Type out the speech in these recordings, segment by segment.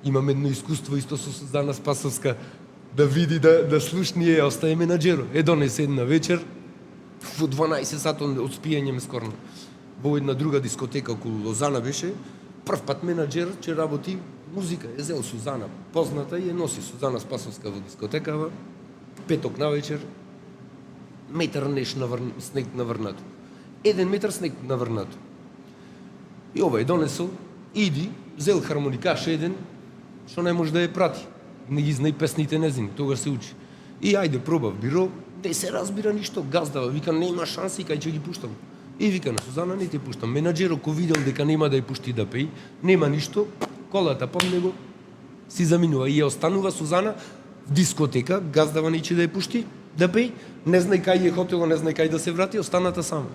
имам едно искуство исто со Сузана Спасовска, да види, да слушни ја остае менаџерот. Донесе една вечер, во 12 сата од спиење ме скорна. Во една друга дискотека околу Лозана беше, прв пат менаџер че работи музика. Е зел Сузана, позната и ја носи Сузана Спасовска во дискотекава, петок на вечер, метар неш снег наврнато. 1 метар снег наврнато. И ова донесол, иди, зел хармоникаш еден, што не може да ја прати. Не ги знае песните незини, тогаш се учи. И ајде пробав биро, не се разбира ништо, газдава, вика нема шанси кај ќе ги пуштам. И вика на Сузана не ти пуштам. Менаџерот кој видел дека нема да ја пушти да пеи, нема ништо, колата под него си заминува и ја останува Сузана в дискотека, газдава не ќе да ја пушти да пеи, не знае кај е хотело, не знае кај да се врати, останата сама.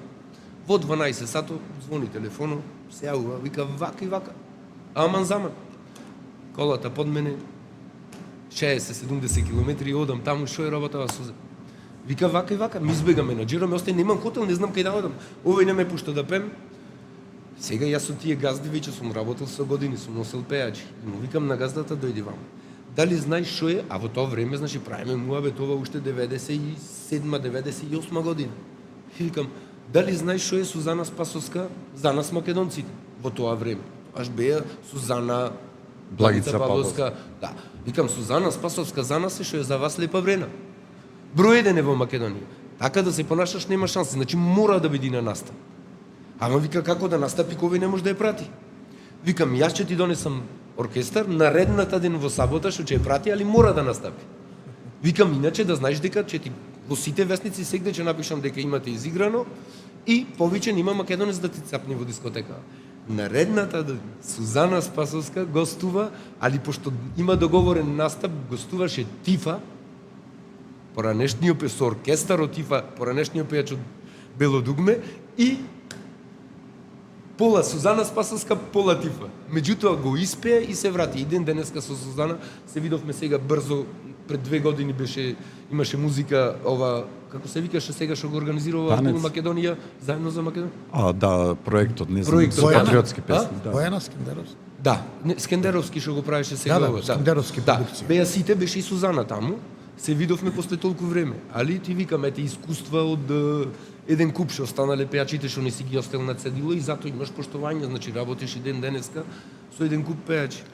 Во 12 сато звони телефонот, се јавува, вика вака и вака. Аман заман. Колата под мене 60-70 километри и одам таму, што е работава Суза. Вика вака и вака, ми избега менаџерот, ме остане, немам хотел, не знам кај да одам. Овој не ме пушта да пем. Сега јас со тие газди веќе сум работел со години, сум носел пејачи. И му викам на газдата дојди ваму. Дали знаеш што е? А во тоа време, значи, правиме муабет ова уште 97-98 година. И викам, дали знаеш што е Сузана Спасовска за нас македонците во тоа време? Аж беа Сузана Благица Павловска. Да. Викам, Сузана Спасовска за нас е што е за вас Лепа Врена. Број 1 е во Македонија. Така да се понашаш нема шанси, значи мора да биде на настап. Ама вика како да настапи кој не може да ја прати. Викам, јас ќе ти донесам оркестар наредната ден во сабота што ќе ја прати, али мора да настапи. Викам, иначе да знаеш дека ќе ти во сите вестници сегде ќе напишам дека имате изиграно и повеќе нема македонец да ти цапне во дискотека. Наредната ден Сузана Спасовска гостува, али пошто има договорен настап, гостуваше Тифа, поранешниот пејач со оркестарот Тифа, поранешниот пејач од Бело дугме и пола Сузана Спасовска, пола Тифа. Меѓутоа го испеа и се врати. Иден денеска со Сузана се видовме сега брзо, пред 2 години имаше музика, ова, како се викаше сега што го организирува во Македонија, заедно за Македонија? Да, проектот, не знам, Проектот. патриотски песни. Бојана Скендеровски. Да, Скендеровски што го правеше сега. Да, Скендеровски продукција. Беа сите, беше и Сузана таму. Се видовме после толку време. Али ти викам, ете искуства од еден куп што останале пејачите што не си ги остел на цедило и затоа имаш поштовање, значи работиш и ден денеска со еден куп пејачи.